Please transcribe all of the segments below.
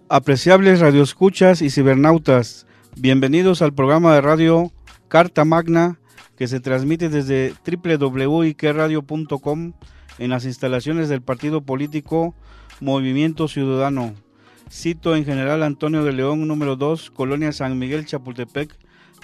Apreciables radioescuchas y cibernautas, bienvenidos al programa de radio Carta Magna que se transmite desde www.iqueradio.com en las instalaciones del partido político Movimiento Ciudadano. Sito en General Antonio de León, número 2, Colonia San Miguel, Chapultepec,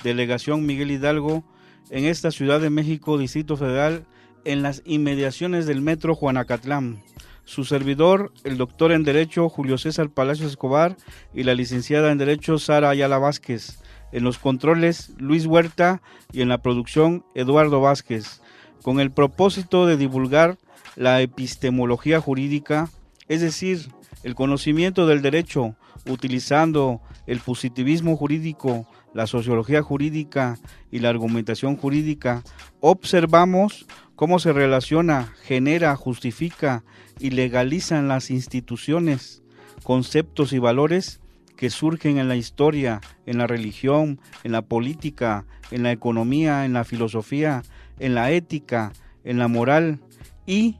Delegación Miguel Hidalgo, en esta Ciudad de México, Distrito Federal, en las inmediaciones del Metro Juanacatlán. Su servidor, el doctor en Derecho Julio César Palacios Escobar y la licenciada en Derecho Sara Ayala Vázquez. En los controles, Luis Huerta, y en la producción, Eduardo Vázquez, con el propósito de divulgar la epistemología jurídica, es decir, el conocimiento del derecho, utilizando el positivismo jurídico, la sociología jurídica y la argumentación jurídica. Observamos cómo se relaciona, genera, justifica y legalizan las instituciones, conceptos y valores que surgen en la historia, en la religión, en la política, en la economía, en la filosofía, en la ética, en la moral y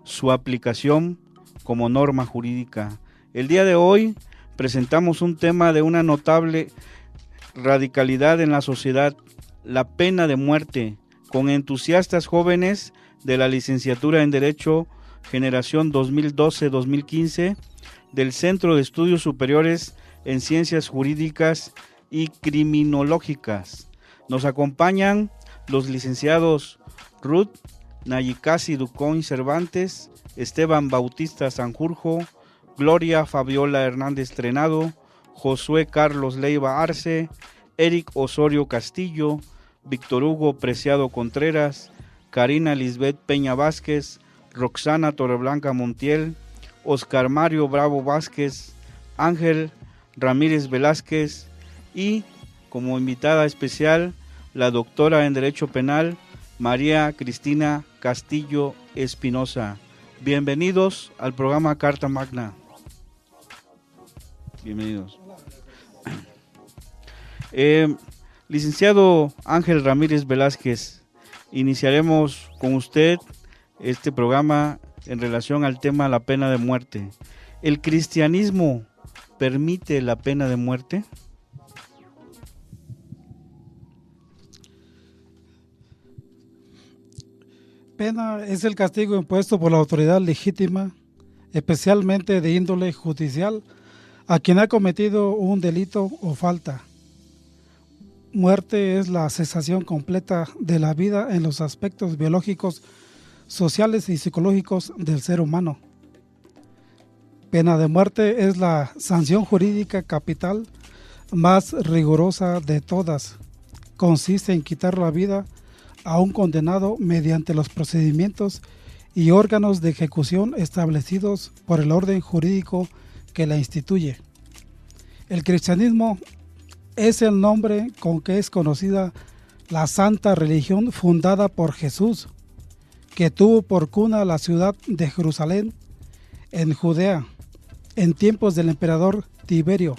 su aplicación como norma jurídica. El día de hoy presentamos un tema de una notable radicalidad en la sociedad, la pena de muerte, con entusiastas jóvenes de la licenciatura en Derecho Generación 2012-2015 del Centro de Estudios Superiores en Ciencias Jurídicas y Criminológicas. Nos acompañan los licenciados Ruth Nayicasi Ducón Cervantes, Esteban Bautista Sanjurjo, Gloria Fabiola Hernández Trenado, Josué Carlos Leiva Arce, Eric Osorio Castillo, Víctor Hugo Preciado Contreras, Karina Lisbeth Peña Vázquez, Roxana Torreblanca Montiel, Oscar Mario Bravo Vázquez, Ángel Ramírez Velázquez y, como invitada especial, la doctora en Derecho Penal, María Cristina Castillo Espinosa. Bienvenidos al programa Carta Magna. Bienvenidos. Licenciado Ángel Ramírez Velázquez, iniciaremos con usted este programa en relación al tema la pena de muerte. ¿El cristianismo permite la pena de muerte? Pena es el castigo impuesto por la autoridad legítima, especialmente de índole judicial, a quien ha cometido un delito o falta. Muerte es la cesación completa de la vida en los aspectos biológicos, sociales y psicológicos del ser humano. Pena de muerte es la sanción jurídica capital más rigurosa de todas. Consiste en quitar la vida a un condenado mediante los procedimientos y órganos de ejecución establecidos por el orden jurídico que la instituye. El cristianismo es el nombre con que es conocida la santa religión fundada por Jesús, que tuvo por cuna la ciudad de Jerusalén, en Judea, en tiempos del emperador Tiberio.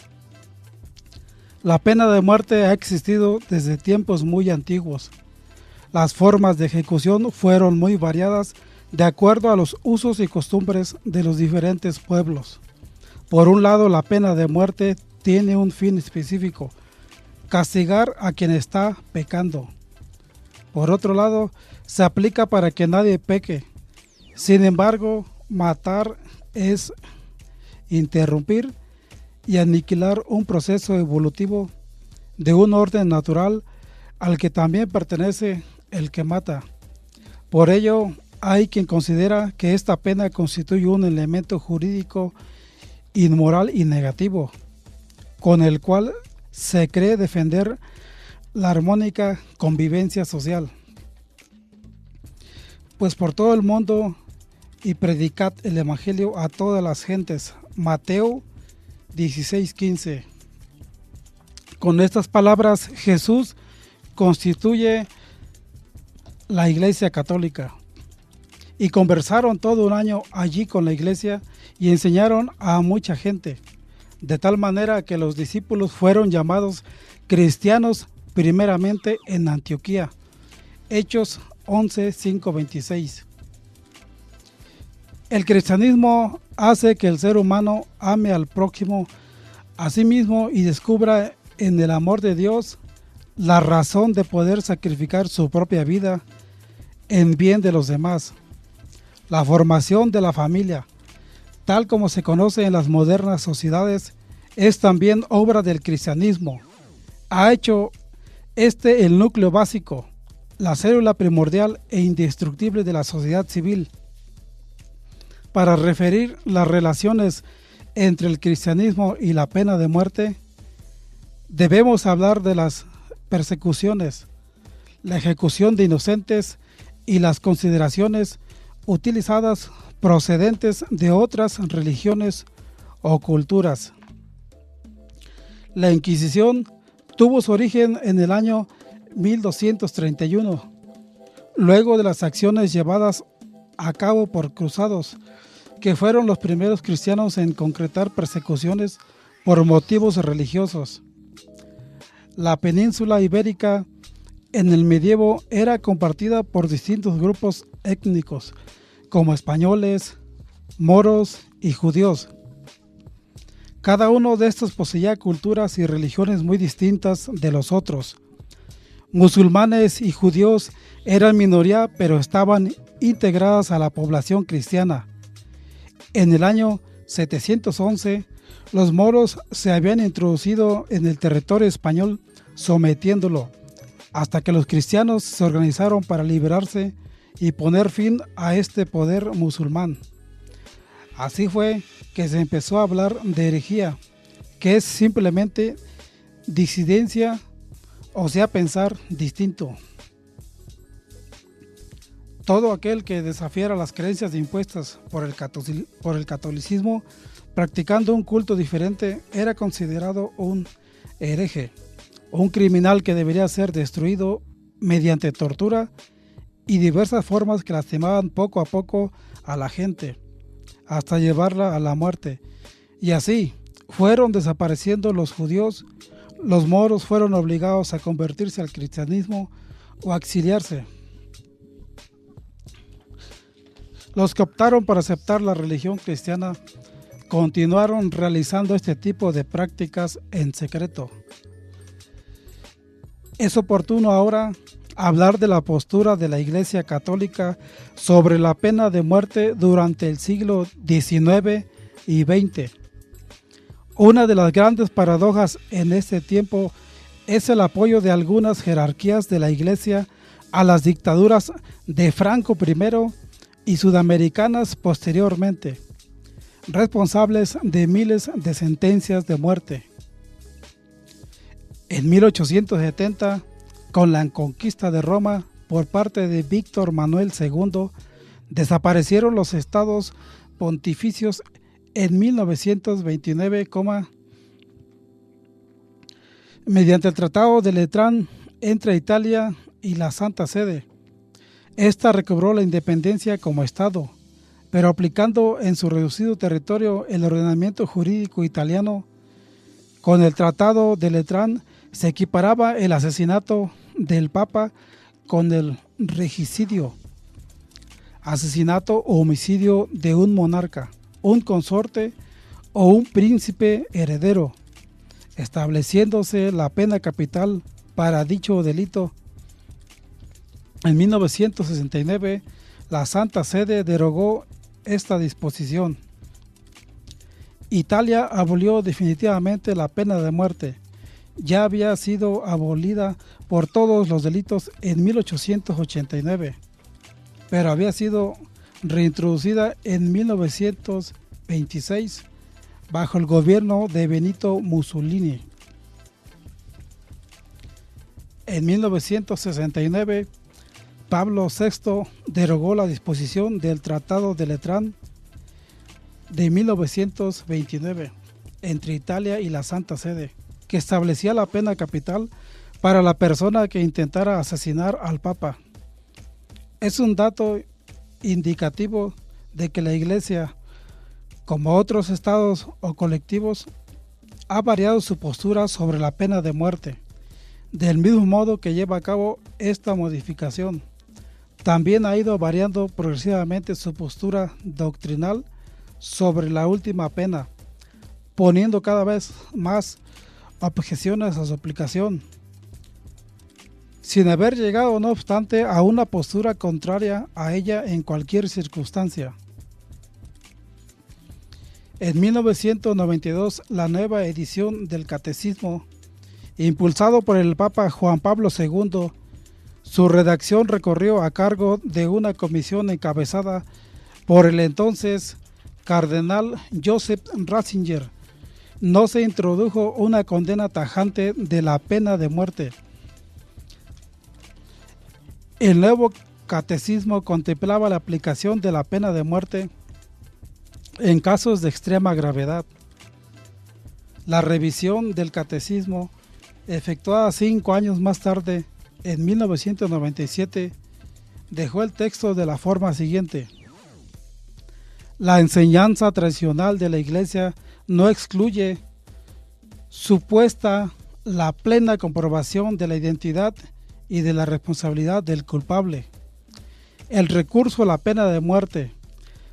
La pena de muerte ha existido desde tiempos muy antiguos. Las formas de ejecución fueron muy variadas de acuerdo a los usos y costumbres de los diferentes pueblos. Por un lado, la pena de muerte tiene un fin específico: castigar a quien está pecando. Por otro lado, se aplica para que nadie peque. Sin embargo, matar es interrumpir y aniquilar un proceso evolutivo de un orden natural al que también pertenece el que mata. Por ello, hay quien considera que esta pena constituye un elemento jurídico inmoral y negativo, con el cual se cree defender la armónica convivencia social. Pues por todo el mundo y predicad el evangelio a todas las gentes. Mateo 16:15. Con estas palabras Jesús constituye la Iglesia Católica. Y conversaron todo un año allí con la iglesia y enseñaron a mucha gente, de tal manera que los discípulos fueron llamados cristianos primeramente en Antioquía. Hechos 11:5-26. El cristianismo hace que el ser humano ame al prójimo a sí mismo y descubra en el amor de Dios la razón de poder sacrificar su propia vida en bien de los demás. La formación de la familia, tal como se conoce en las modernas sociedades, es también obra del cristianismo. Ha hecho el núcleo básico, la célula primordial e indestructible de la sociedad civil. Para referir las relaciones entre el cristianismo y la pena de muerte, debemos hablar de las persecuciones, la ejecución de inocentes y las consideraciones utilizadas procedentes de otras religiones o culturas. La Inquisición tuvo su origen en el año 1231, luego de las acciones llevadas a cabo por cruzados, que fueron los primeros cristianos en concretar persecuciones por motivos religiosos. La península ibérica en el medievo era compartida por distintos grupos étnicos, como españoles, moros y judíos. Cada uno de estos poseía culturas y religiones muy distintas de los otros. Musulmanes y judíos eran minoría, pero estaban integradas a la población cristiana. En el año 711, los moros se habían introducido en el territorio español, sometiéndolo, hasta que los cristianos se organizaron para liberarse y poner fin a este poder musulmán. Así fue que se empezó a hablar de herejía, que es simplemente disidencia, o sea, pensar distinto. Todo aquel que desafiara las creencias impuestas por el catolicismo, practicando un culto diferente, era considerado un hereje, un criminal que debería ser destruido mediante tortura y diversas formas que lastimaban poco a poco a la gente, hasta llevarla a la muerte. Y así fueron desapareciendo los judíos. Los moros fueron obligados a convertirse al cristianismo o a exiliarse. Los que optaron por aceptar la religión cristiana continuaron realizando este tipo de prácticas en secreto. Es oportuno ahora hablar de la postura de la Iglesia Católica sobre la pena de muerte durante el siglo XIX y XX. Una de las grandes paradojas en este tiempo es el apoyo de algunas jerarquías de la Iglesia a las dictaduras de Franco primero y sudamericanas posteriormente, responsables de miles de sentencias de muerte. En 1870, con la conquista de Roma por parte de Víctor Manuel II, desaparecieron los estados pontificios en 1929, mediante el Tratado de Letrán entre Italia y la Santa Sede. Esta recobró la independencia como estado, pero aplicando en su reducido territorio el ordenamiento jurídico italiano. Con el Tratado de Letrán se equiparaba el asesinato del Papa con el regicidio, asesinato o homicidio de un monarca, un consorte o un príncipe heredero, estableciéndose la pena capital para dicho delito. En 1969, la Santa Sede derogó esta disposición. Italia abolió definitivamente la pena de muerte. Ya había sido abolida por todos los delitos en 1889, pero había sido reintroducida en 1926 bajo el gobierno de Benito Mussolini. En 1969, Pablo VI derogó la disposición del Tratado de Letrán de 1929 entre Italia y la Santa Sede, que establecía la pena capital para la persona que intentara asesinar al Papa. Es un dato indicativo de que la Iglesia, como otros estados o colectivos, ha variado su postura sobre la pena de muerte, del mismo modo que lleva a cabo esta modificación. También ha ido variando progresivamente su postura doctrinal sobre la última pena, poniendo cada vez más objeciones a su aplicación, sin haber llegado, no obstante, a una postura contraria a ella en cualquier circunstancia. En 1992, la nueva edición del Catecismo, impulsado por el Papa Juan Pablo II, su redacción recorrió a cargo de una comisión encabezada por el entonces cardenal Joseph Ratzinger. No se introdujo una condena tajante de la pena de muerte. El nuevo catecismo contemplaba la aplicación de la pena de muerte en casos de extrema gravedad. La revisión del catecismo, efectuada 5 años más tarde, en 1997, dejó el texto de la forma siguiente: la enseñanza tradicional de la Iglesia no excluye supuesta la plena comprobación de la identidad y de la responsabilidad del culpable. El recurso a la pena de muerte,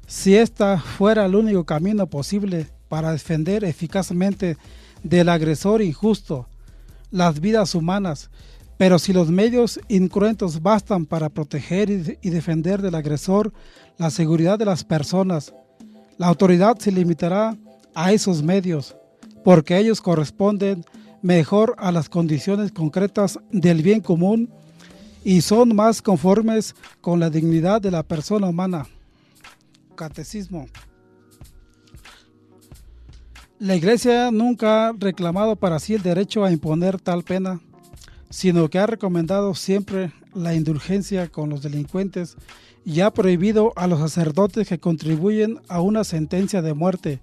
si ésta fuera el único camino posible para defender eficazmente del agresor injusto las vidas humanas, pero si los medios incruentos bastan para proteger y defender del agresor la seguridad de las personas, la autoridad se limitará a esos medios, porque ellos corresponden mejor a las condiciones concretas del bien común y son más conformes con la dignidad de la persona humana. Catecismo. La Iglesia nunca ha reclamado para sí el derecho a imponer tal pena, sino que ha recomendado siempre la indulgencia con los delincuentes y ha prohibido a los sacerdotes que contribuyen a una sentencia de muerte.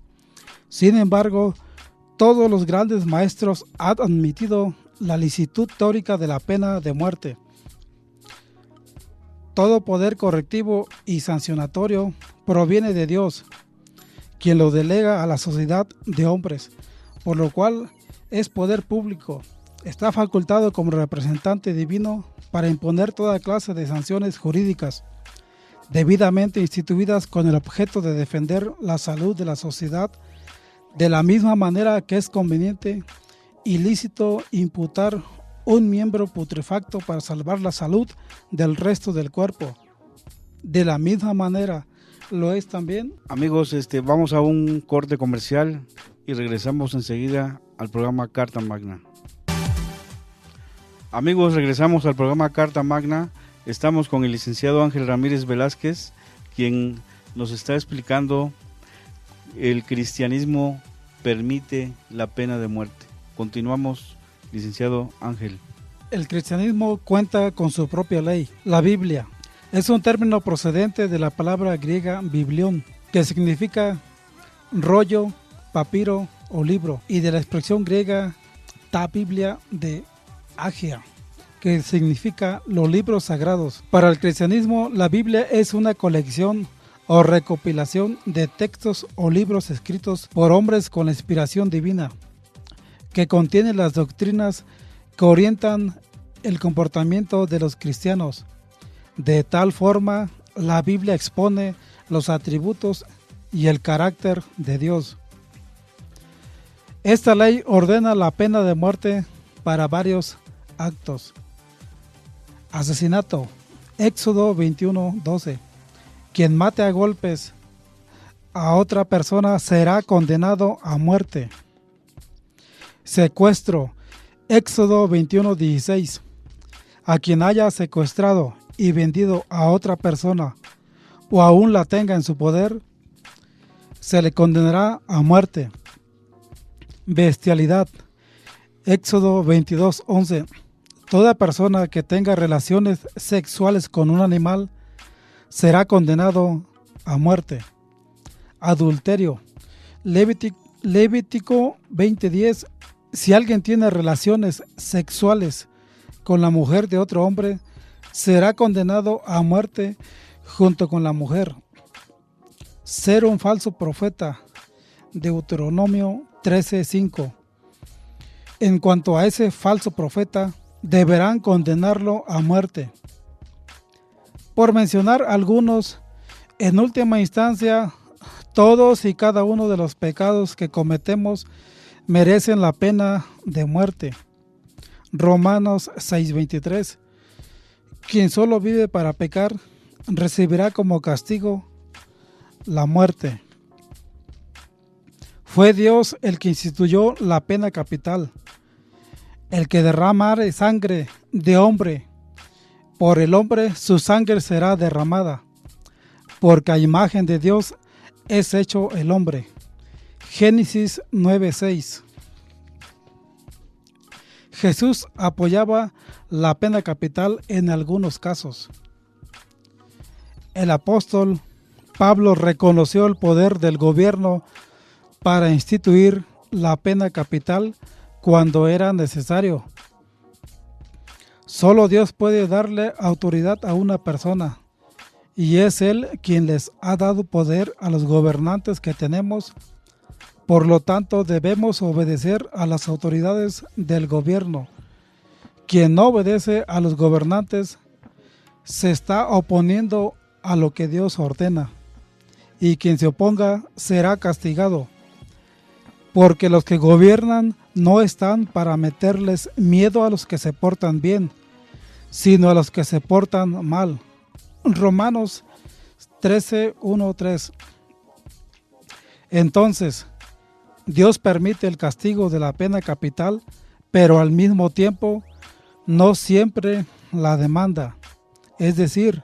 Sin embargo, todos los grandes maestros han admitido la licitud teórica de la pena de muerte. Todo poder correctivo y sancionatorio proviene de Dios, quien lo delega a la sociedad de hombres, por lo cual es poder público. Está facultado como representante divino para imponer toda clase de sanciones jurídicas, debidamente instituidas con el objeto de defender la salud de la sociedad, de la misma manera que es conveniente y lícito imputar un miembro putrefacto para salvar la salud del resto del cuerpo. De la misma manera lo es también. Amigos, vamos a un corte comercial y regresamos enseguida al programa Carta Magna. Amigos, regresamos al programa Carta Magna. Estamos con el licenciado Ángel Ramírez Velázquez, quien nos está explicando el cristianismo permite la pena de muerte. Continuamos, licenciado Ángel. El cristianismo cuenta con su propia ley, la Biblia. Es un término procedente de la palabra griega biblión, que significa rollo, papiro o libro, y de la expresión griega ta biblia de Agia, que significa los libros sagrados. Para el cristianismo, la Biblia es una colección o recopilación de textos o libros escritos por hombres con inspiración divina, que contiene las doctrinas que orientan el comportamiento de los cristianos. De tal forma, la Biblia expone los atributos y el carácter de Dios. Esta ley ordena la pena de muerte para varios actos. Asesinato, Éxodo 21:12. Quien mate a golpes a otra persona será condenado a muerte. Secuestro, Éxodo 21:16. A quien haya secuestrado y vendido a otra persona o aún la tenga en su poder, se le condenará a muerte. Bestialidad, Éxodo 22:11. Toda persona que tenga relaciones sexuales con un animal será condenado a muerte. Adulterio, Levítico 20:10. Si alguien tiene relaciones sexuales con la mujer de otro hombre, será condenado a muerte junto con la mujer. Ser un falso profeta, Deuteronomio 13:5. En cuanto a ese falso profeta, deberán condenarlo a muerte. Por mencionar algunos, en última instancia, Todos y cada uno de los pecados que cometemos merecen la pena de muerte. Romanos 6:23. Quien solo vive para pecar recibirá como castigo la muerte. Fue Dios el que instituyó la pena capital. El que derramare sangre de hombre, por el hombre su sangre será derramada, porque a imagen de Dios es hecho el hombre. Génesis 9:6. Jesús apoyaba la pena capital en algunos casos. El apóstol Pablo reconoció el poder del gobierno para instituir la pena capital cuando era necesario. Solo Dios puede darle autoridad a una persona, y es Él quien les ha dado poder a los gobernantes que tenemos. Por lo tanto, debemos obedecer a las autoridades del gobierno. Quien no obedece a los gobernantes se está oponiendo a lo que Dios ordena, y quien se oponga será castigado, porque los que gobiernan no están para meterles miedo a los que se portan bien, sino a los que se portan mal. Romanos 13:1-3. Entonces, Dios permite el castigo de la pena capital, pero al mismo tiempo no siempre la demanda. Es decir,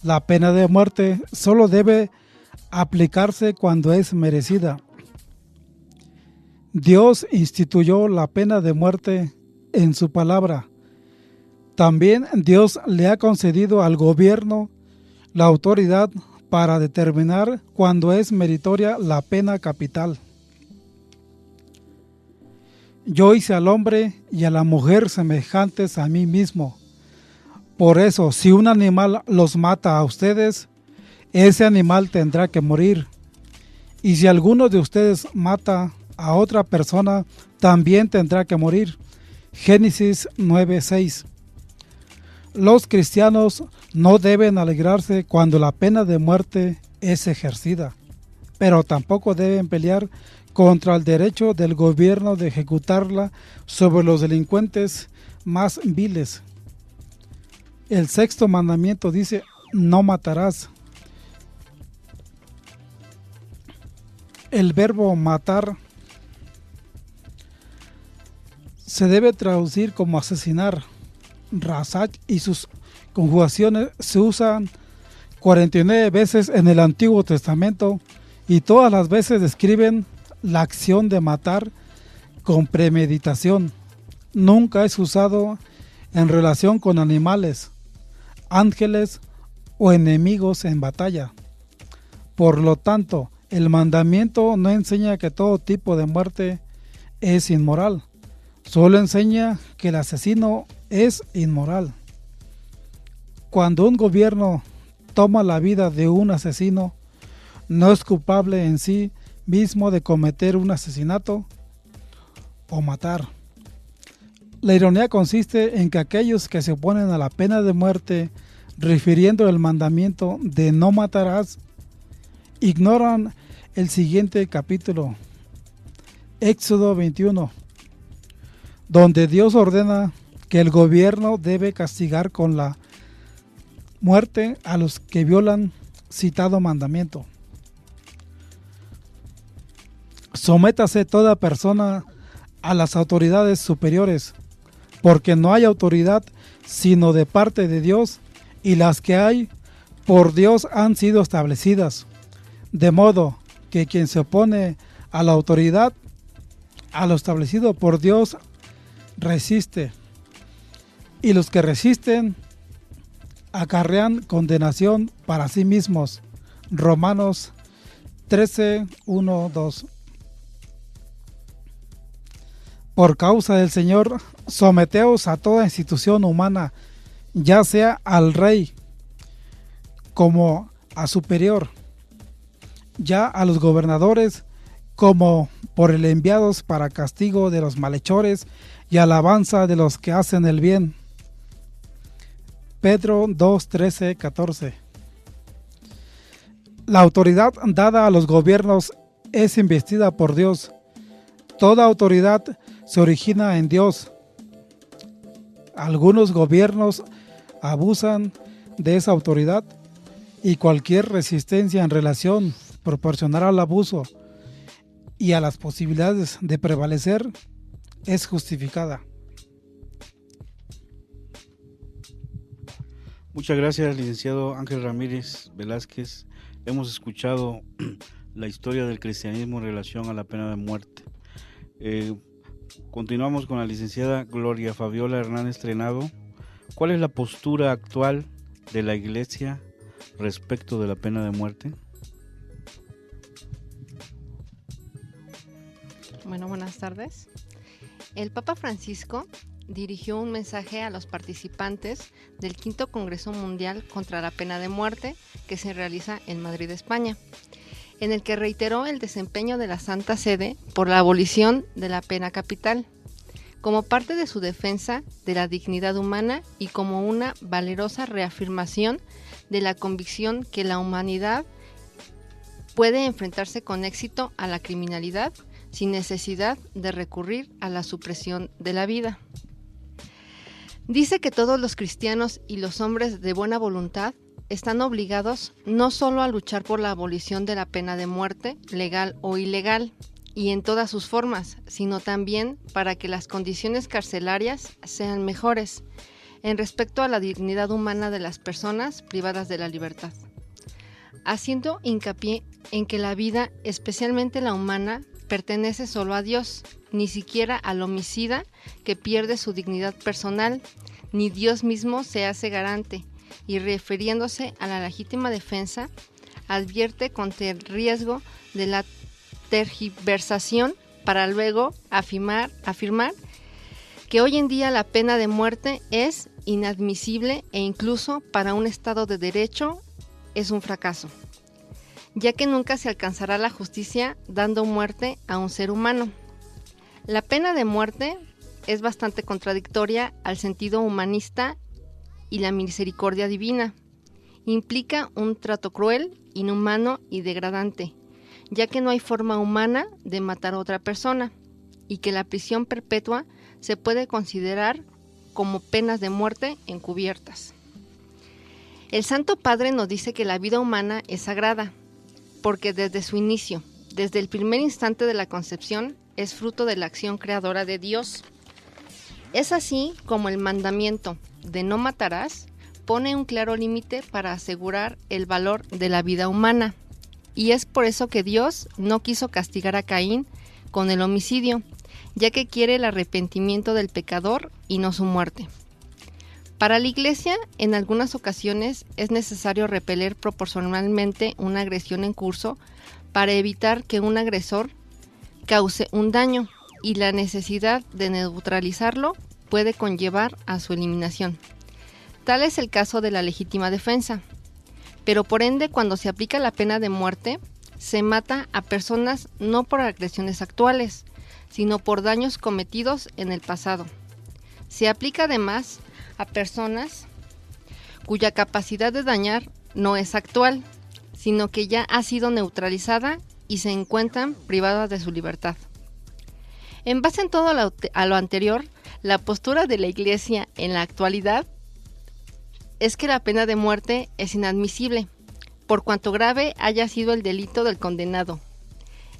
la pena de muerte solo debe aplicarse cuando es merecida. Dios instituyó la pena de muerte en su palabra. También Dios le ha concedido al gobierno la autoridad para determinar cuándo es meritoria la pena capital. Yo hice al hombre y a la mujer semejantes a mí mismo. Por eso, si un animal los mata a ustedes, ese animal tendrá que morir. Y si alguno de ustedes mata a otra persona, también tendrá que morir. Génesis 9:6. Los cristianos no deben alegrarse cuando la pena de muerte es ejercida, pero tampoco deben pelear contra el derecho del gobierno de ejecutarla sobre los delincuentes más viles. El sexto mandamiento dice: no matarás. El verbo matar se debe traducir como asesinar. Razak y sus conjugaciones se usan 49 veces en el Antiguo Testamento, y todas las veces describen la acción de matar con premeditación. Nunca es usado en relación con animales, ángeles o enemigos en batalla. Por lo tanto, el mandamiento no enseña que todo tipo de muerte es inmoral, solo enseña que el asesino es inmoral. Cuando un gobierno toma la vida de un asesino, no es culpable en sí mismo de cometer un asesinato o matar. La ironía consiste en que aquellos que se oponen a la pena de muerte, refiriendo el mandamiento de no matarás, ignoran el siguiente capítulo, Éxodo 21, donde Dios ordena que el gobierno debe castigar con la muerte a los que violan citado mandamiento. Sométase toda persona a las autoridades superiores, porque no hay autoridad sino de parte de Dios, y las que hay por Dios han sido establecidas, de modo que quien se opone a la autoridad, a lo establecido por Dios, resiste, y los que resisten acarrean condenación para sí mismos. Romanos 13:1-2. Por causa del Señor, someteos a toda institución humana, ya sea al rey como a superior, ya a los gobernadores como por el enviados para castigo de los malhechores y alabanza de los que hacen el bien. Pedro 2:13-14. La autoridad dada a los gobiernos es investida por Dios. Toda autoridad se origina en Dios. Algunos gobiernos abusan de esa autoridad y cualquier resistencia en relación proporcional al abuso y a las posibilidades de prevalecer es justificada. Muchas gracias, licenciado Ángel Ramírez Velázquez. Hemos escuchado la historia del cristianismo en relación a la pena de muerte. Continuamos con la licenciada Gloria Fabiola Hernández Trenado. ¿Cuál es la postura actual de la Iglesia respecto de la pena de muerte? Bueno, buenas tardes. El Papa Francisco dirigió un mensaje a los participantes del V Congreso Mundial contra la Pena de Muerte que se realiza en Madrid, España, en el que reiteró el desempeño de la Santa Sede por la abolición de la pena capital, como parte de su defensa de la dignidad humana y como una valerosa reafirmación de la convicción que la humanidad puede enfrentarse con éxito a la criminalidad sin necesidad de recurrir a la supresión de la vida. Dice que todos los cristianos y los hombres de buena voluntad están obligados no solo a luchar por la abolición de la pena de muerte, legal o ilegal, y en todas sus formas, sino también para que las condiciones carcelarias sean mejores en respecto a la dignidad humana de las personas privadas de la libertad, haciendo hincapié en que la vida, especialmente la humana, pertenece solo a Dios, ni siquiera al homicida que pierde su dignidad personal, ni Dios mismo se hace garante, y refiriéndose a la legítima defensa, advierte contra el riesgo de la tergiversación para luego afirmar que hoy en día la pena de muerte es inadmisible e incluso para un Estado de Derecho es un fracaso, ya que nunca se alcanzará la justicia dando muerte a un ser humano. La pena de muerte es bastante contradictoria al sentido humanista y la misericordia divina. Implica un trato cruel, inhumano y degradante, ya que no hay forma humana de matar a otra persona y que la prisión perpetua se puede considerar como penas de muerte encubiertas. El Santo Padre nos dice que la vida humana es sagrada, porque desde su inicio, desde el primer instante de la concepción, es fruto de la acción creadora de Dios. Es así como el mandamiento de no matarás pone un claro límite para asegurar el valor de la vida humana. Y es por eso que Dios no quiso castigar a Caín con el homicidio, ya que quiere el arrepentimiento del pecador y no su muerte. Para la Iglesia, en algunas ocasiones es necesario repeler proporcionalmente una agresión en curso para evitar que un agresor cause un daño, y la necesidad de neutralizarlo puede conllevar a su eliminación. Tal es el caso de la legítima defensa. Pero por ende, cuando se aplica la pena de muerte, se mata a personas no por agresiones actuales, sino por daños cometidos en el pasado. Se aplica además a personas cuya capacidad de dañar no es actual, sino que ya ha sido neutralizada y se encuentran privadas de su libertad. En base en todo a lo anterior, la postura de la Iglesia en la actualidad es que la pena de muerte es inadmisible, por cuanto grave haya sido el delito del condenado.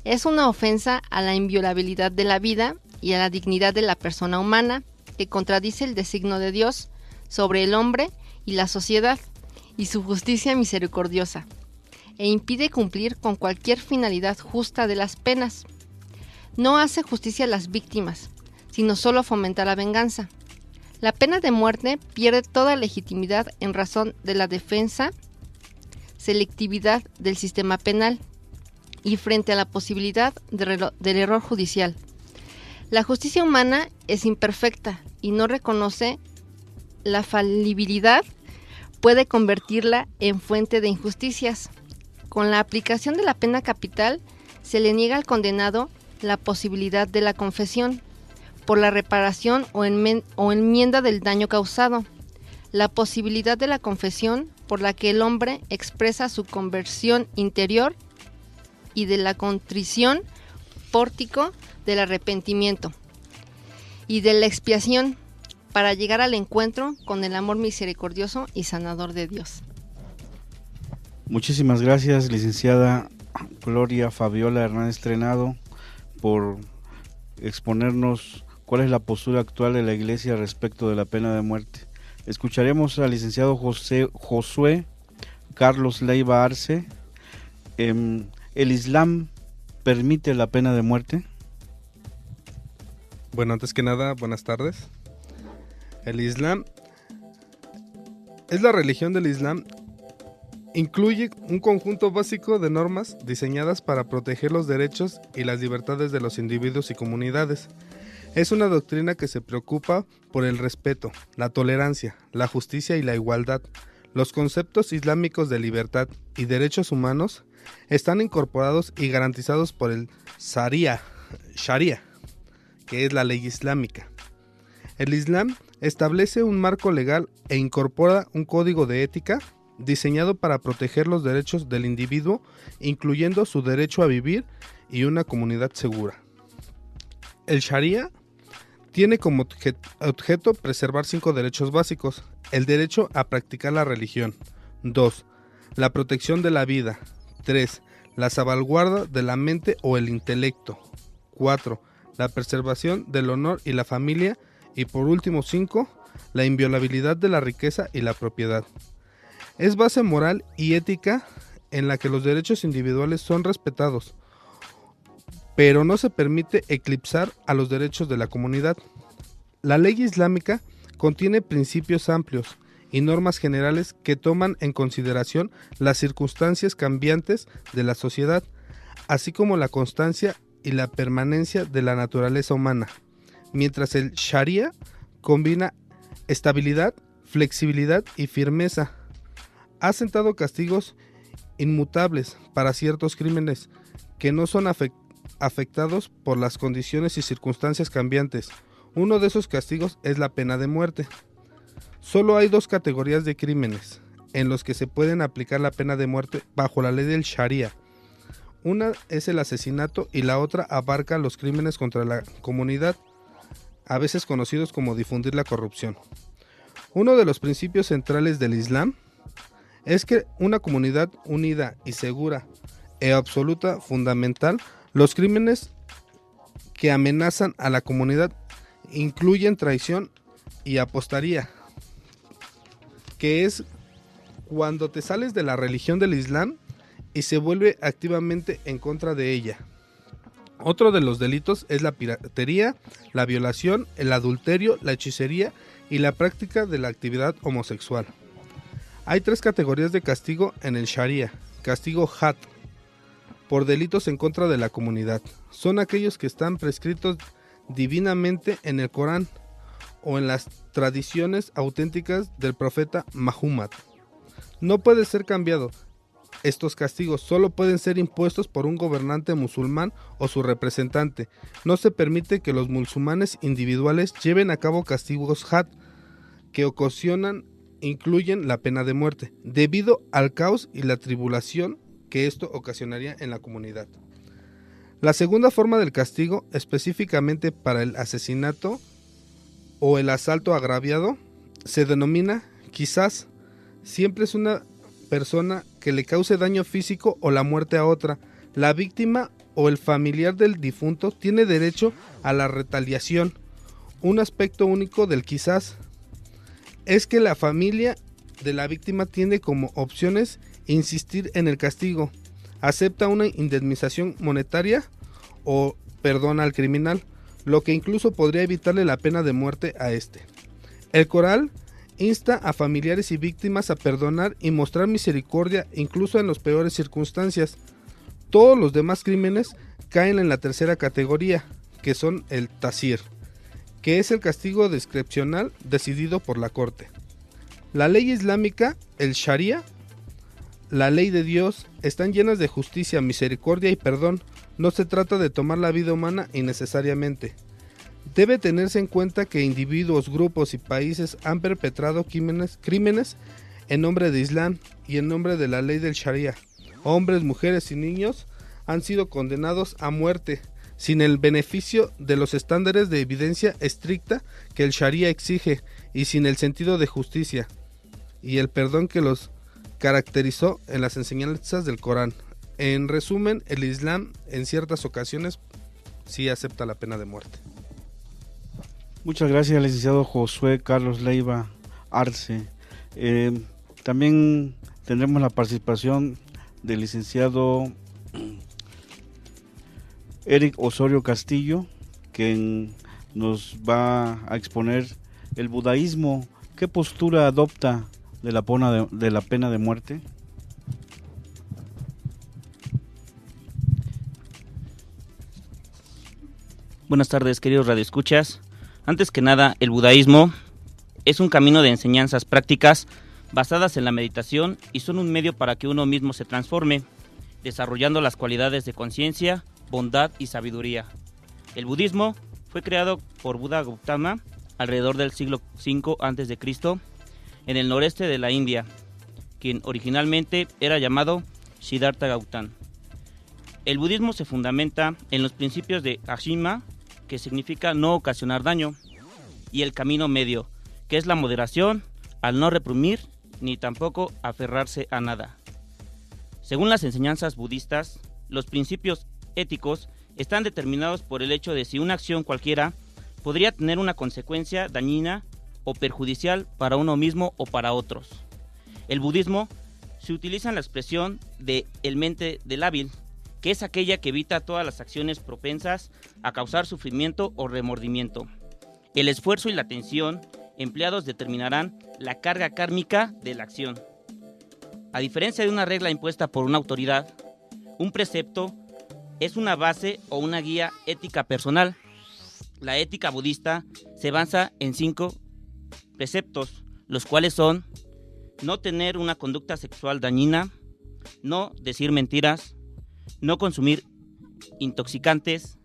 Es una ofensa a la inviolabilidad de la vida y a la dignidad de la persona humana, que contradice el designio de Dios sobre el hombre y la sociedad y su justicia misericordiosa, e impide cumplir con cualquier finalidad justa de las penas. No hace justicia a las víctimas, sino solo fomenta la venganza. La pena de muerte pierde toda legitimidad en razón de la defensa, selectividad del sistema penal y frente a la posibilidad del error judicial. La justicia humana es imperfecta y no reconoce la falibilidad, puede convertirla en fuente de injusticias. Con la aplicación de la pena capital, se le niega al condenado la posibilidad de la confesión por la reparación o enmienda del daño causado, la posibilidad de la confesión por la que el hombre expresa su conversión interior y de la contrición, pórtico del arrepentimiento y de la expiación para llegar al encuentro con el amor misericordioso y sanador de Dios. Muchísimas gracias, licenciada Gloria Fabiola Hernández Trenado, por exponernos cuál es la postura actual de la Iglesia respecto de la pena de muerte. Escucharemos al licenciado Josué Carlos Leiva Arce. ¿El Islam permite la pena de muerte? Bueno, antes que nada, buenas tardes. El Islam es la religión del Islam. Incluye un conjunto básico de normas diseñadas para proteger los derechos y las libertades de los individuos y comunidades. Es una doctrina que se preocupa por el respeto, la tolerancia, la justicia y la igualdad. Los conceptos islámicos de libertad y derechos humanos están incorporados y garantizados por el Sharia, que es la ley islámica. El Islam establece un marco legal e incorpora un código de ética diseñado para proteger los derechos del individuo, incluyendo su derecho a vivir y una comunidad segura. El Sharia tiene como objeto preservar 5 derechos básicos: el derecho a practicar la religión; 2. La protección de la vida; 3. La salvaguarda de la mente o el intelecto; 4. La preservación del honor y la familia; y por último 5. La inviolabilidad de la riqueza y la propiedad. Es base moral y ética en la que los derechos individuales son respetados, pero no se permite eclipsar a los derechos de la comunidad. La ley islámica contiene principios amplios y normas generales que toman en consideración las circunstancias cambiantes de la sociedad, así como la constancia y la permanencia de la naturaleza humana, mientras el Sharia combina estabilidad, flexibilidad y firmeza. Ha sentado castigos inmutables para ciertos crímenes que no son afectados por las condiciones y circunstancias cambiantes. Uno de esos castigos es la pena de muerte. Solo hay 2 categorías de crímenes en los que se pueden aplicar la pena de muerte bajo la ley del Sharia. Una es el asesinato y la otra abarca los crímenes contra la comunidad, a veces conocidos como difundir la corrupción. Uno de los principios centrales del Islam es que una comunidad unida y segura e absoluta fundamental. Los crímenes que amenazan a la comunidad incluyen traición y apostaría, que es cuando te sales de la religión del Islam y se vuelve activamente en contra de ella. Otro de los delitos es la piratería, la violación, el adulterio, la hechicería y la práctica de la actividad homosexual. Hay 3 categorías de castigo en el Sharia. Castigo had, por delitos en contra de la comunidad. Son aquellos que están prescritos divinamente en el Corán o en las tradiciones auténticas del profeta Muhammad. No puede ser cambiado. Estos castigos solo pueden ser impuestos por un gobernante musulmán o su representante. No se permite que los musulmanes individuales lleven a cabo castigos had que incluyen la pena de muerte, debido al caos y la tribulación que esto ocasionaría en la comunidad. La segunda forma del castigo, específicamente para el asesinato o el asalto agraviado, se denomina quizás. Siempre es una persona que le cause daño físico o la muerte a otra. La víctima o el familiar del difunto tiene derecho a la retaliación. Un aspecto único del quizás es que la familia de la víctima tiene como opciones insistir en el castigo, acepta una indemnización monetaria o perdona al criminal, lo que incluso podría evitarle la pena de muerte a este. El Corán insta a familiares y víctimas a perdonar y mostrar misericordia incluso en las peores circunstancias. Todos los demás crímenes caen en la tercera categoría, que son el tasir, que es el castigo discrecional decidido por la corte. La ley islámica, el Sharia, la ley de Dios, están llenas de justicia, misericordia y perdón. No se trata de tomar la vida humana innecesariamente. Debe tenerse en cuenta que individuos, grupos y países han perpetrado crímenes en nombre de Islam y en nombre de la ley del Sharia. Hombres, mujeres y niños han sido condenados a muerte sin el beneficio de los estándares de evidencia estricta que el Sharia exige y sin el sentido de justicia y el perdón que los caracterizó en las enseñanzas del Corán. En resumen, el Islam en ciertas ocasiones sí acepta la pena de muerte. Muchas gracias, licenciado Josué Carlos Leiva Arce. También tendremos la participación del licenciado Eric Osorio Castillo, quien nos va a exponer el budaísmo. ¿Qué postura adopta de la pena de muerte? Buenas tardes, queridos radioescuchas. Antes que nada, el budaísmo es un camino de enseñanzas prácticas basadas en la meditación y son un medio para que uno mismo se transforme, desarrollando las cualidades de conciencia, bondad y sabiduría. El budismo fue creado por Buda Gautama alrededor del siglo V a.C. en el noreste de la India, quien originalmente era llamado Siddhartha Gautama. El budismo se fundamenta en los principios de Ahimsa, que significa no ocasionar daño, y el camino medio, que es la moderación, al no reprimir ni tampoco aferrarse a nada. Según las enseñanzas budistas, los principios éticos están determinados por el hecho de si una acción cualquiera podría tener una consecuencia dañina o perjudicial para uno mismo o para otros. El budismo se utiliza en la expresión de el mente del hábil, que es aquella que evita todas las acciones propensas a causar sufrimiento o remordimiento. El esfuerzo y la atención empleados determinarán la carga kármica de la acción. A diferencia de una regla impuesta por una autoridad, un precepto es una base o una guía ética personal. La ética budista se basa en 5 preceptos, los cuales son: no tener una conducta sexual dañina, no decir mentiras, no consumir intoxicantes,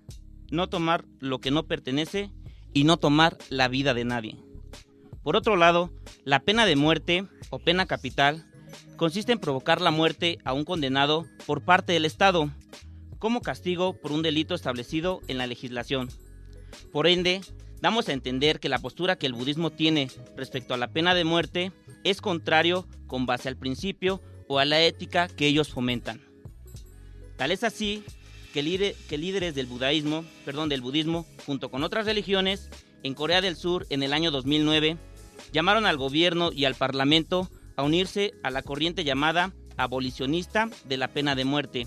no tomar lo que no pertenece y no tomar la vida de nadie. Por otro lado, la pena de muerte o pena capital consiste en provocar la muerte a un condenado por parte del Estado como castigo por un delito establecido en la legislación. Por ende, damos a entender que la postura que el budismo tiene respecto a la pena de muerte es contrario con base al principio o a la ética que ellos fomentan. Tal es así que líderes del budismo, junto con otras religiones, en Corea del Sur en el año 2009, llamaron al gobierno y al parlamento a unirse a la corriente llamada abolicionista de la pena de muerte,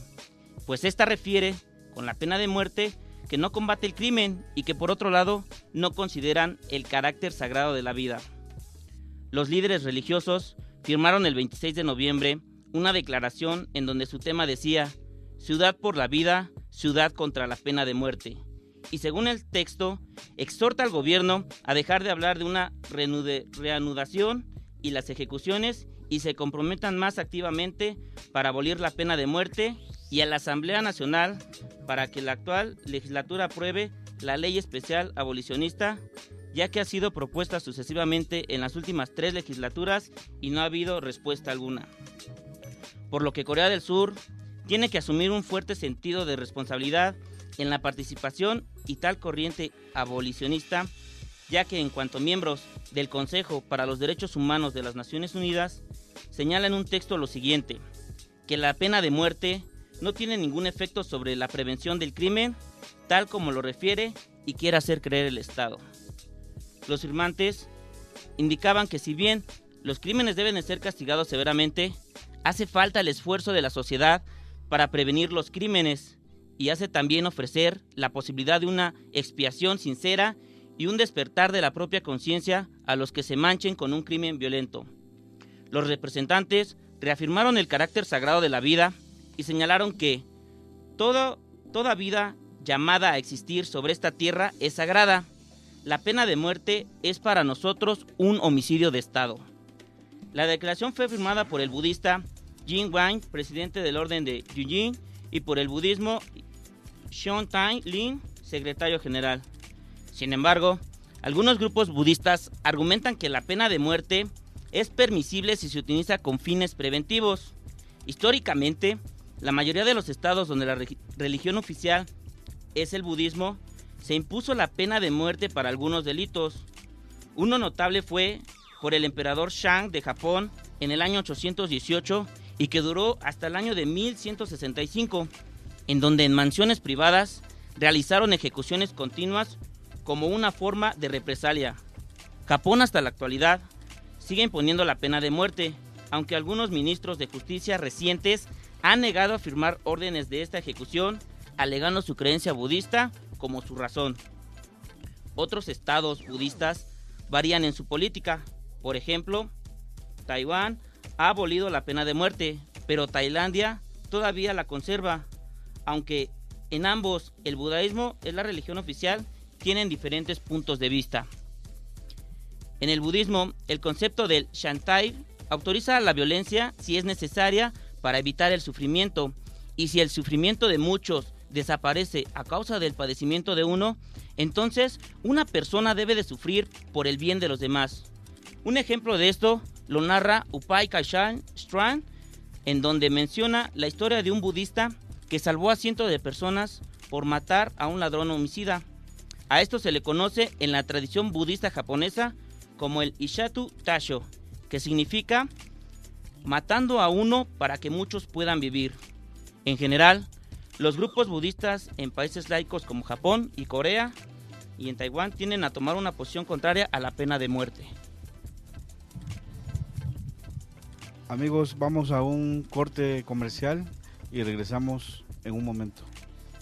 pues esta refiere con la pena de muerte que no combate el crimen y que por otro lado no consideran el carácter sagrado de la vida. Los líderes religiosos firmaron el 26 de noviembre una declaración en donde su tema decía: ciudad por la vida, ciudad contra la pena de muerte. Y según el texto, exhorta al gobierno a dejar de hablar de una reanudación y las ejecuciones y se comprometan más activamente para abolir la pena de muerte, y a la Asamblea Nacional para que la actual legislatura apruebe la ley especial abolicionista, ya que ha sido propuesta sucesivamente en las últimas 3 legislaturas y no ha habido respuesta alguna. Por lo que Corea del Sur tiene que asumir un fuerte sentido de responsabilidad en la participación y tal corriente abolicionista, ya que en cuanto miembros del Consejo para los Derechos Humanos de las Naciones Unidas señala en un texto lo siguiente: que la pena de muerte no tiene ningún efecto sobre la prevención del crimen, tal como lo refiere y quiere hacer creer el Estado. Los firmantes indicaban que si bien los crímenes deben de ser castigados severamente, hace falta el esfuerzo de la sociedad para prevenir los crímenes y hace también ofrecer la posibilidad de una expiación sincera y un despertar de la propia conciencia a los que se manchen con un crimen violento. Los representantes reafirmaron el carácter sagrado de la vida y señalaron que toda vida llamada a existir sobre esta tierra es sagrada. La pena de muerte es para nosotros un homicidio de Estado. La declaración fue firmada por el budista Jin Wang, presidente del orden de Yujin, y por el budismo Seon Tai Lin, secretario general. Sin embargo, algunos grupos budistas argumentan que la pena de muerte es permisible si se utiliza con fines preventivos. Históricamente, la mayoría de los estados donde la religión oficial es el budismo, se impuso la pena de muerte para algunos delitos. Uno notable fue por el emperador Shang de Japón en el año 818 y que duró hasta el año de 1165, en donde en mansiones privadas realizaron ejecuciones continuas como una forma de represalia. Japón hasta la actualidad sigue imponiendo la pena de muerte, aunque algunos ministros de justicia recientes han negado a firmar órdenes de esta ejecución, alegando su creencia budista como su razón. Otros estados budistas varían en su política. Por ejemplo, Taiwán ha abolido la pena de muerte, pero Tailandia todavía la conserva, aunque en ambos el budaísmo es la religión oficial, tienen diferentes puntos de vista. En el budismo, el concepto del Shantai autoriza la violencia si es necesaria para evitar el sufrimiento, y si el sufrimiento de muchos desaparece a causa del padecimiento de uno, entonces una persona debe de sufrir por el bien de los demás. Un ejemplo de esto lo narra Upai Kaishan Strand, en donde menciona la historia de un budista que salvó a cientos de personas por matar a un ladrón homicida. A esto se le conoce en la tradición budista japonesa como el Ishatu Tasho, que significa matando a uno para que muchos puedan vivir. En general, los grupos budistas en países laicos como Japón y Corea y en Taiwán tienden a tomar una posición contraria a la pena de muerte. Amigos, vamos a un corte comercial y regresamos en un momento.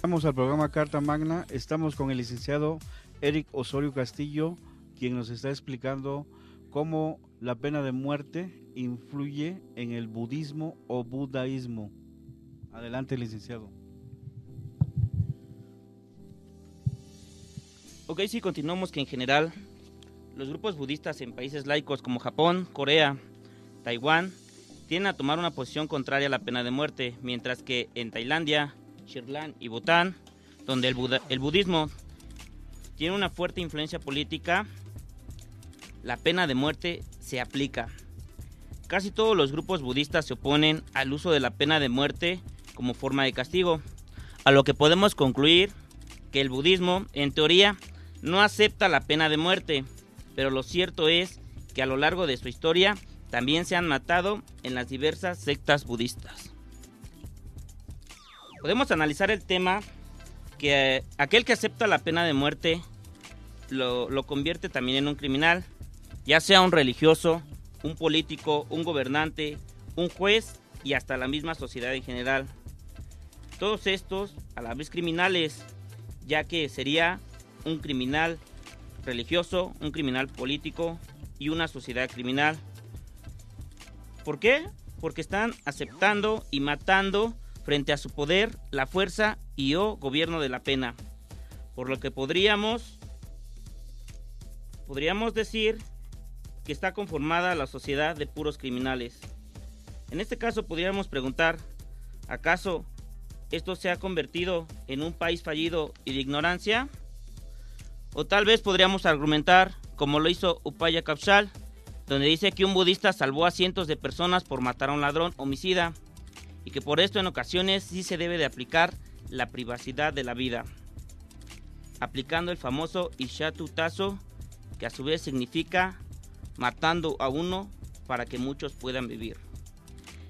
Vamos al programa Carta Magna. Estamos con el licenciado Eric Osorio Castillo, quien nos está explicando cómo la pena de muerte influye en el budismo o budaísmo. Adelante, licenciado. Ok, sí, continuamos que en general los grupos budistas en países laicos como Japón, Corea, Taiwán tienden a tomar una posición contraria a la pena de muerte, mientras que en Tailandia, Sri Lanka y Bután, donde el budismo tiene una fuerte influencia política, la pena de muerte se aplica. Casi todos los grupos budistas se oponen al uso de la pena de muerte como forma de castigo, a lo que podemos concluir que el budismo, en teoría, no acepta la pena de muerte, pero lo cierto es que a lo largo de su historia también se han matado en las diversas sectas budistas. Podemos analizar el tema que aquel que acepta la pena de muerte lo convierte también en un criminal, ya sea un religioso, un político, un gobernante, un juez y hasta la misma sociedad en general. Todos estos a la vez criminales, ya que sería un criminal religioso, un criminal político y una sociedad criminal. ¿Por qué? Porque están aceptando y matando frente a su poder, la fuerza y o gobierno de la pena. Por lo que podríamos decir que está conformada la sociedad de puros criminales. En este caso podríamos preguntar, ¿acaso esto se ha convertido en un país fallido y de ignorancia? O tal vez podríamos argumentar, como lo hizo Upaya Kapsal, donde dice que un budista salvó a cientos de personas por matar a un ladrón homicida, y que por esto en ocasiones sí se debe de aplicar la privacidad de la vida, aplicando el famoso Ishatu Taso, que a su vez significa matando a uno para que muchos puedan vivir.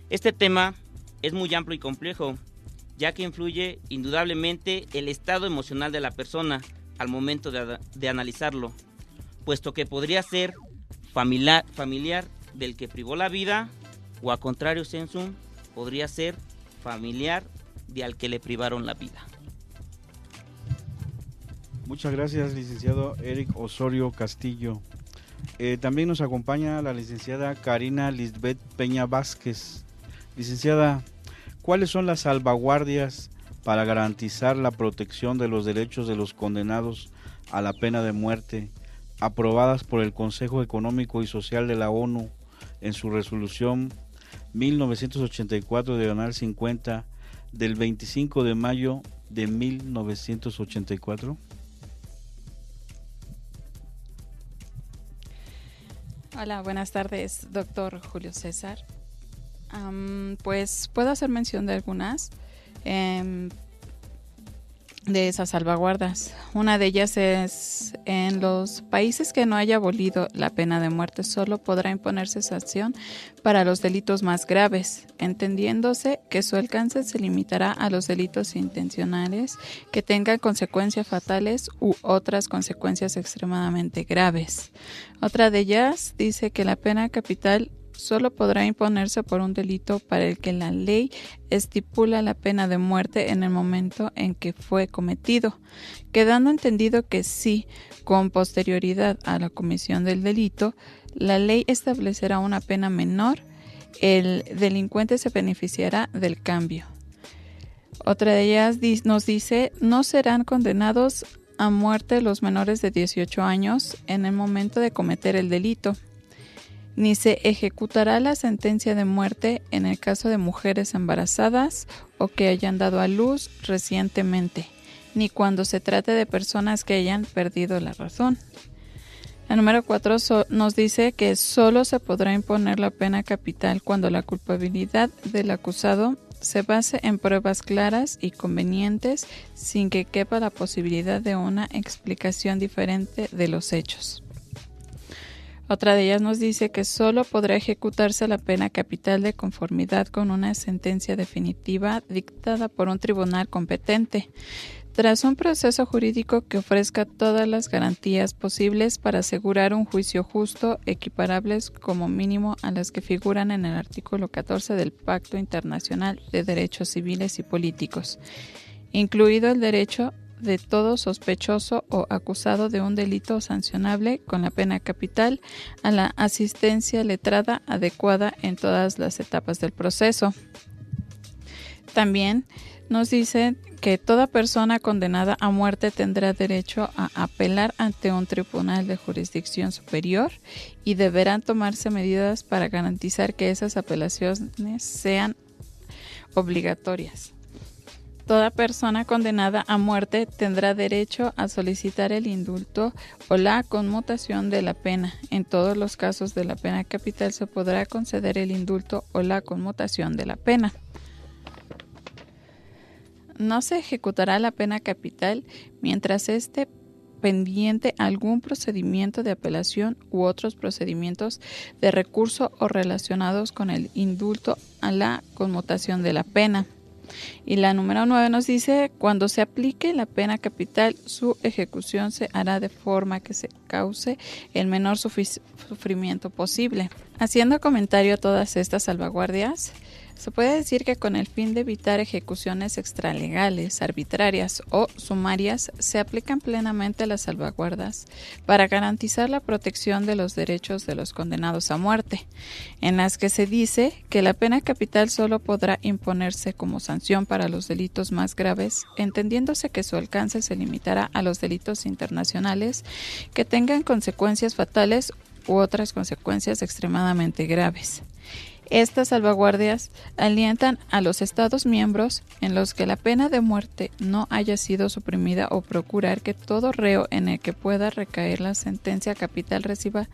Este tema es muy amplio y complejo, ya que influye indudablemente el estado emocional de la persona al momento de analizarlo, puesto que podría ser familiar del que privó la vida, o a contrario sensum, podría ser familiar de al que le privaron la vida. Muchas gracias, licenciado Eric Osorio Castillo. También nos acompaña la licenciada Karina Lisbeth Peña Vázquez. Licenciada, ¿cuáles son las salvaguardias para garantizar la protección de los derechos de los condenados a la pena de muerte, aprobadas por el Consejo Económico y Social de la ONU en su resolución 1984-50 del 25 de mayo de 1984? Hola, buenas tardes, doctor Julio César. Pues puedo hacer mención de algunas de esas salvaguardas. Una de ellas es: en los países que no haya abolido la pena de muerte, solo podrá imponerse sanción para los delitos más graves, entendiéndose que su alcance se limitará a los delitos intencionales que tengan consecuencias fatales u otras consecuencias extremadamente graves. Otra de ellas dice que la pena capital solo podrá imponerse por un delito para el que la ley estipula la pena de muerte en el momento en que fue cometido, quedando entendido que si, con posterioridad a la comisión del delito, la ley establecerá una pena menor, el delincuente se beneficiará del cambio. Otra de ellas nos dice: no serán condenados a muerte los menores de 18 años en el momento de cometer el delito, ni se ejecutará la sentencia de muerte en el caso de mujeres embarazadas o que hayan dado a luz recientemente, ni cuando se trate de personas que hayan perdido la razón. La número 4 nos dice que solo se podrá imponer la pena capital cuando la culpabilidad del acusado se base en pruebas claras y convenientes, sin que quepa la posibilidad de una explicación diferente de los hechos. Otra de ellas nos dice que solo podrá ejecutarse la pena capital de conformidad con una sentencia definitiva dictada por un tribunal competente, tras un proceso jurídico que ofrezca todas las garantías posibles para asegurar un juicio justo, equiparables como mínimo a las que figuran en el artículo 14 del Pacto Internacional de Derechos Civiles y Políticos, incluido el derecho de todo sospechoso o acusado de un delito sancionable con la pena capital a la asistencia letrada adecuada en todas las etapas del proceso. También nos dice que toda persona condenada a muerte tendrá derecho a apelar ante un tribunal de jurisdicción superior y deberán tomarse medidas para garantizar que esas apelaciones sean obligatorias. Toda persona condenada a muerte tendrá derecho a solicitar el indulto o la conmutación de la pena. En todos los casos de la pena capital se podrá conceder el indulto o la conmutación de la pena. No se ejecutará la pena capital mientras esté pendiente algún procedimiento de apelación u otros procedimientos de recurso o relacionados con el indulto a la conmutación de la pena. Y la número 9 nos dice: cuando se aplique la pena capital, su ejecución se hará de forma que se cause el menor sufrimiento posible. Haciendo comentario a todas estas salvaguardias, se puede decir que con el fin de evitar ejecuciones extralegales, arbitrarias o sumarias, se aplican plenamente las salvaguardas para garantizar la protección de los derechos de los condenados a muerte, en las que se dice que la pena capital solo podrá imponerse como sanción para los delitos más graves, entendiéndose que su alcance se limitará a los delitos internacionales que tengan consecuencias fatales u otras consecuencias extremadamente graves. Estas salvaguardias alientan a los Estados miembros en los que la pena de muerte no haya sido suprimida o procurar que todo reo en el que pueda recaer la sentencia capital reciba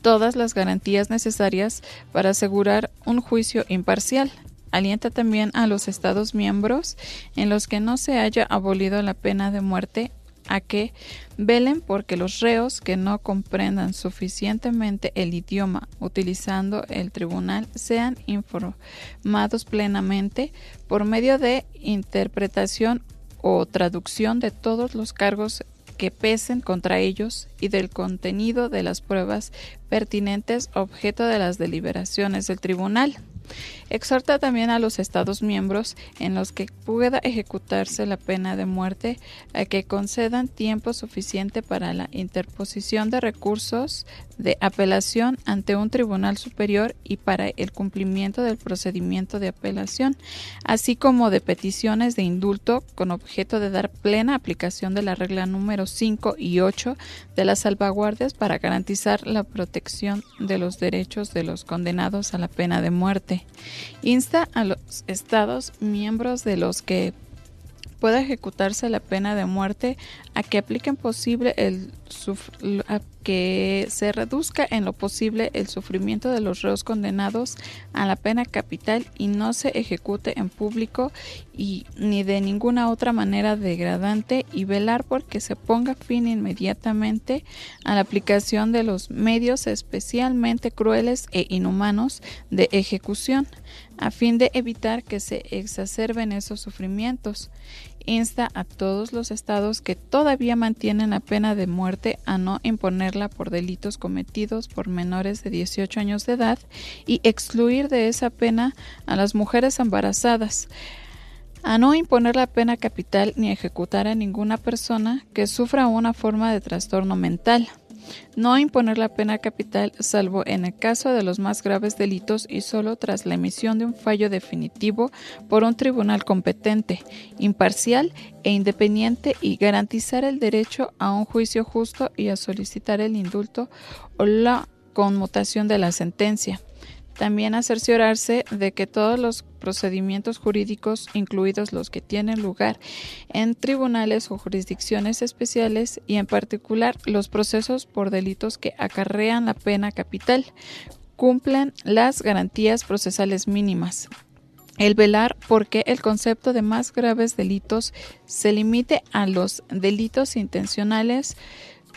todas las garantías necesarias para asegurar un juicio imparcial. Alienta también a los Estados miembros en los que no se haya abolido la pena de muerte a que velen porque los reos que no comprendan suficientemente el idioma utilizando el tribunal sean informados plenamente por medio de interpretación o traducción de todos los cargos que pesen contra ellos y del contenido de las pruebas pertinentes objeto de las deliberaciones del tribunal. Exhorta también a los Estados miembros en los que pueda ejecutarse la pena de muerte a que concedan tiempo suficiente para la interposición de recursos de apelación ante un tribunal superior y para el cumplimiento del procedimiento de apelación, así como de peticiones de indulto con objeto de dar plena aplicación de la regla número 5 y 8 de las salvaguardias para garantizar la protección de los derechos de los condenados a la pena de muerte. Insta a los Estados miembros de los que pueda ejecutarse la pena de muerte, a que apliquen posible a que se reduzca en lo posible el sufrimiento de los reos condenados a la pena capital y no se ejecute en público y ni de ninguna otra manera degradante, y velar por que se ponga fin inmediatamente a la aplicación de los medios especialmente crueles e inhumanos de ejecución, a fin de evitar que se exacerben esos sufrimientos. Insta a todos los estados que todavía mantienen la pena de muerte a no imponerla por delitos cometidos por menores de 18 años de edad y excluir de esa pena a las mujeres embarazadas, a no imponer la pena capital ni ejecutar a ninguna persona que sufra una forma de trastorno mental. No imponer la pena capital salvo en el caso de los más graves delitos y solo tras la emisión de un fallo definitivo por un tribunal competente, imparcial e independiente, y garantizar el derecho a un juicio justo y a solicitar el indulto o la conmutación de la sentencia. También a cerciorarse de que todos los procedimientos jurídicos, incluidos los que tienen lugar en tribunales o jurisdicciones especiales, y en particular los procesos por delitos que acarrean la pena capital, cumplan las garantías procesales mínimas. El velar porque el concepto de más graves delitos se limite a los delitos intencionales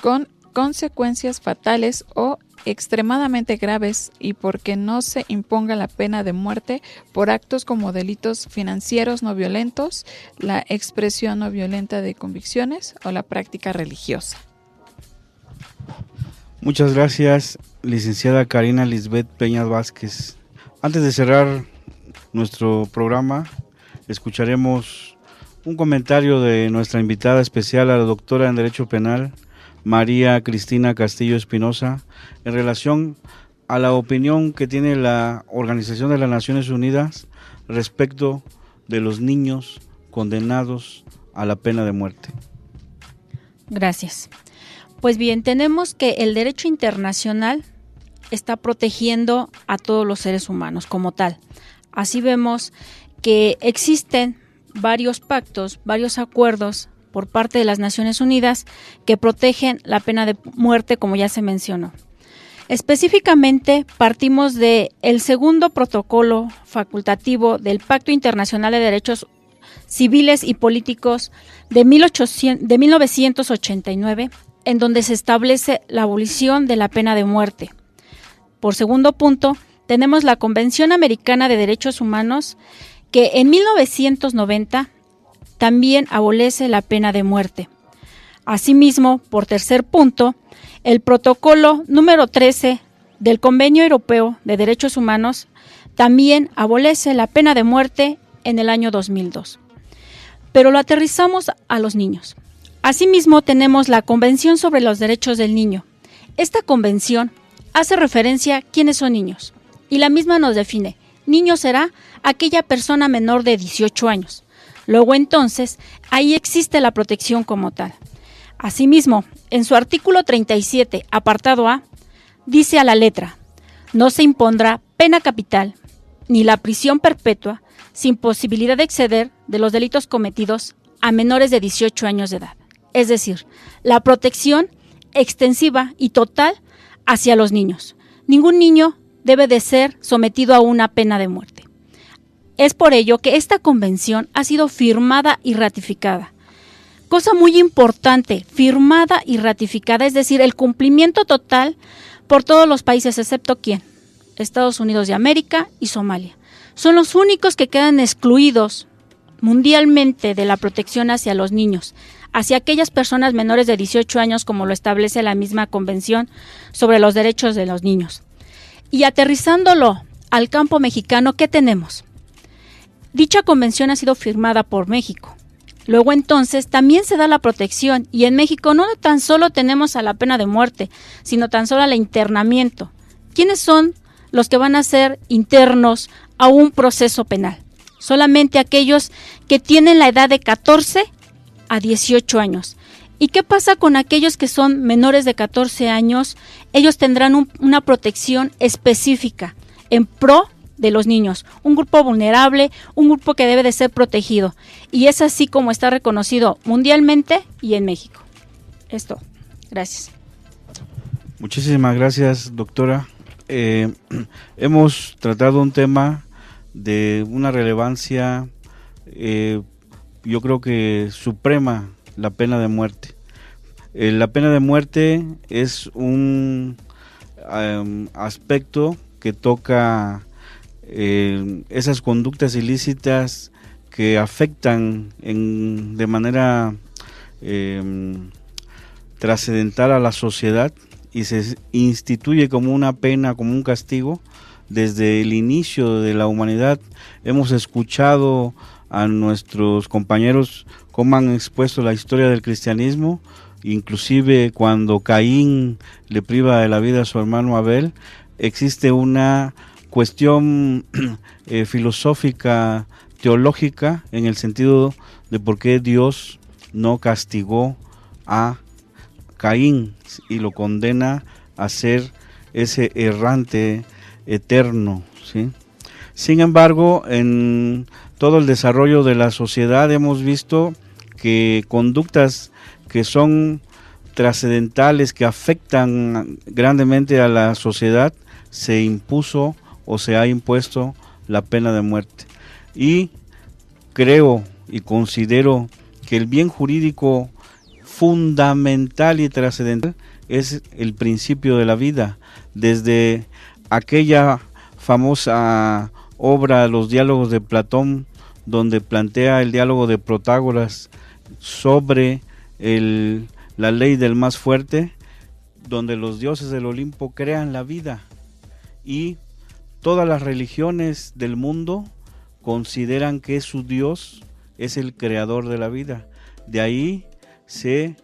con consecuencias fatales o extremadamente graves, y porque no se imponga la pena de muerte por actos como delitos financieros no violentos, la expresión no violenta de convicciones o la práctica religiosa. Muchas gracias, licenciada Karina Lisbeth Peña Vázquez. Antes de cerrar nuestro programa, escucharemos un comentario de nuestra invitada especial, a la doctora en Derecho Penal, María Cristina Castillo Espinosa, en relación a la opinión que tiene la Organización de las Naciones Unidas respecto de los niños condenados a la pena de muerte. Gracias. Pues bien, tenemos que el derecho internacional está protegiendo a todos los seres humanos como tal. Así vemos que existen varios pactos, varios acuerdos por parte de las Naciones Unidas que protegen la pena de muerte, como ya se mencionó. Específicamente, partimos del segundo protocolo facultativo del Pacto Internacional de Derechos Civiles y Políticos de 1989, en donde se establece la abolición de la pena de muerte. Por segundo punto, tenemos la Convención Americana de Derechos Humanos, que en 1990 también abolece la pena de muerte. Asimismo, por tercer punto, el protocolo número 13 del Convenio Europeo de Derechos Humanos también abolece la pena de muerte en el año 2002. Pero lo aterrizamos a los niños. Asimismo, tenemos la Convención sobre los Derechos del Niño. Esta convención hace referencia a quiénes son niños, y la misma nos define: niño será aquella persona menor de 18 años. Luego entonces, ahí existe la protección como tal. Asimismo, en su artículo 37, apartado A, dice a la letra: no se impondrá pena capital ni la prisión perpetua sin posibilidad de exceder de los delitos cometidos a menores de 18 años de edad. Es decir, la protección extensiva y total hacia los niños. Ningún niño debe de ser sometido a una pena de muerte. Es por ello que esta convención ha sido firmada y ratificada. Cosa muy importante, firmada y ratificada, es decir, el cumplimiento total por todos los países, excepto ¿quién? Estados Unidos de América y Somalia. Son los únicos que quedan excluidos mundialmente de la protección hacia los niños, hacia aquellas personas menores de 18 años, como lo establece la misma Convención sobre los Derechos de los Niños. Y aterrizándolo al campo mexicano, ¿qué tenemos? Dicha convención ha sido firmada por México. Luego entonces también se da la protección, y en México no tan solo tenemos a la pena de muerte, sino tan solo al internamiento. ¿Quiénes son los que van a ser internos a un proceso penal? Solamente aquellos que tienen la edad de 14 a 18 años. ¿Y qué pasa con aquellos que son menores de 14 años? Ellos tendrán una protección específica en pro de los niños, un grupo vulnerable, un grupo que debe de ser protegido. Y es así como está reconocido mundialmente y en México. Esto. Gracias. Muchísimas gracias, doctora. Hemos tratado un tema de una relevancia, yo creo que suprema, la pena de muerte. La pena de muerte es un aspecto que toca esas conductas ilícitas que afectan de manera trascendental a la sociedad, y se instituye como una pena, como un castigo. Desde el inicio de la humanidad hemos escuchado a nuestros compañeros cómo han expuesto la historia del cristianismo, inclusive cuando Caín le priva de la vida a su hermano Abel. Existe una cuestión filosófica, teológica, en el sentido de por qué Dios no castigó a Caín y lo condena a ser ese errante eterno, ¿sí? Sin embargo, en todo el desarrollo de la sociedad hemos visto que conductas que son trascendentales, que afectan grandemente a la sociedad, se impuso o se ha impuesto la pena de muerte. Y creo y considero que el bien jurídico fundamental y trascendental es el principio de la vida. Desde aquella famosa obra, Los diálogos de Platón, donde plantea el diálogo de Protágoras sobre la ley del más fuerte, donde los dioses del Olimpo crean la vida, y todas las religiones del mundo consideran que su Dios es el creador de la vida. De ahí se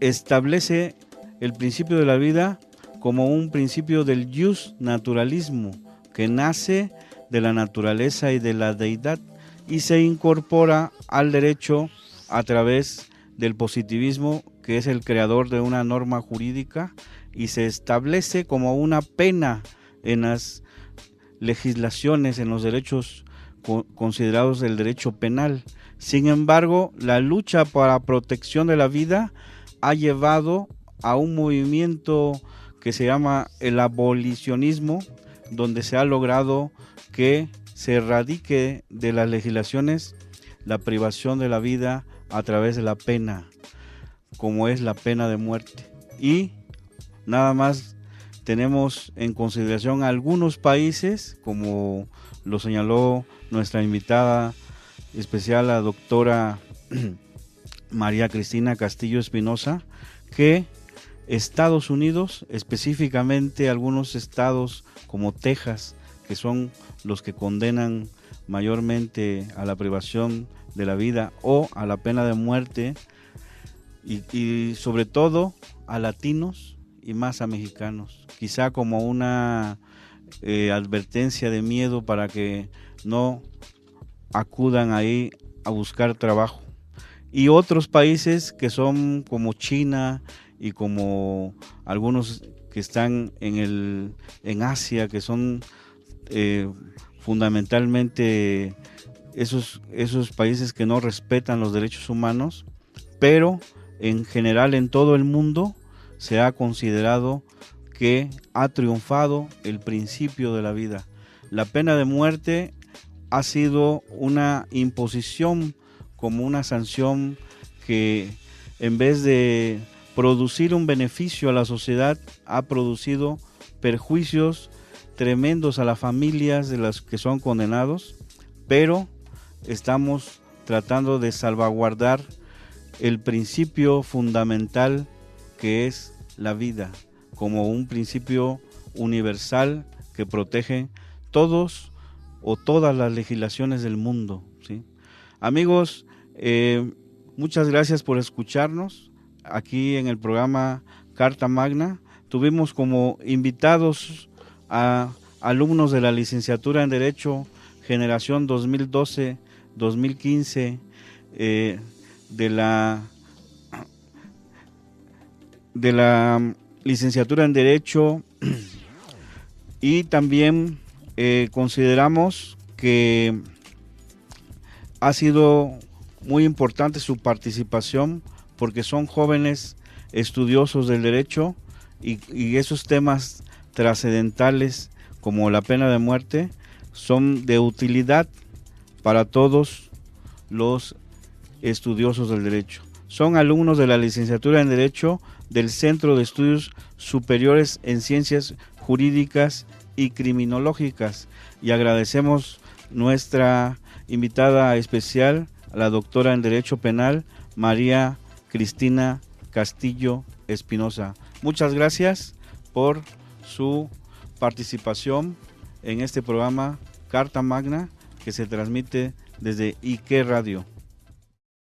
establece el principio de la vida como un principio del jus naturalismo, que nace de la naturaleza y de la deidad, y se incorpora al derecho a través del positivismo, que es el creador de una norma jurídica, y se establece como una pena en las legislaciones, en los derechos considerados del derecho penal. Sin embargo, la lucha para la protección de la vida ha llevado a un movimiento que se llama el abolicionismo, donde se ha logrado que se erradique de las legislaciones la privación de la vida a través de la pena, como es la pena de muerte. Y nada más tenemos en consideración algunos países, como lo señaló nuestra invitada especial, la doctora María Cristina Castillo Espinosa, que Estados Unidos, específicamente algunos estados como Texas, que son los que condenan mayormente a la privación de la vida o a la pena de muerte, y sobre todo a latinos y más a mexicanos, quizá como una advertencia de miedo para que no acudan ahí a buscar trabajo. Y otros países que son como China y como algunos que están en Asia, que son fundamentalmente esos países que no respetan los derechos humanos, pero en general en todo el mundo se ha considerado que ha triunfado el principio de la vida. La pena de muerte ha sido una imposición, como una sanción que en vez de producir un beneficio a la sociedad, ha producido perjuicios tremendos a las familias de las que son condenados, pero estamos tratando de salvaguardar el principio fundamental que es la vida, como un principio universal que protege todos o todas las legislaciones del mundo, ¿sí? Amigos, muchas gracias por escucharnos aquí en el programa Carta Magna. Tuvimos como invitados a alumnos de la licenciatura en Derecho, generación 2012-2015, de la licenciatura en Derecho, y también consideramos que ha sido muy importante su participación porque son jóvenes estudiosos del derecho y esos temas trascendentales como la pena de muerte son de utilidad para todos los estudiosos del derecho. Son alumnos de la licenciatura en Derecho del Centro de Estudios Superiores en Ciencias Jurídicas y Criminológicas y agradecemos nuestra invitada especial, a la doctora en Derecho Penal, María Cristina Castillo Espinosa. Muchas gracias por su participación en este programa Carta Magna que se transmite desde IQ Radio.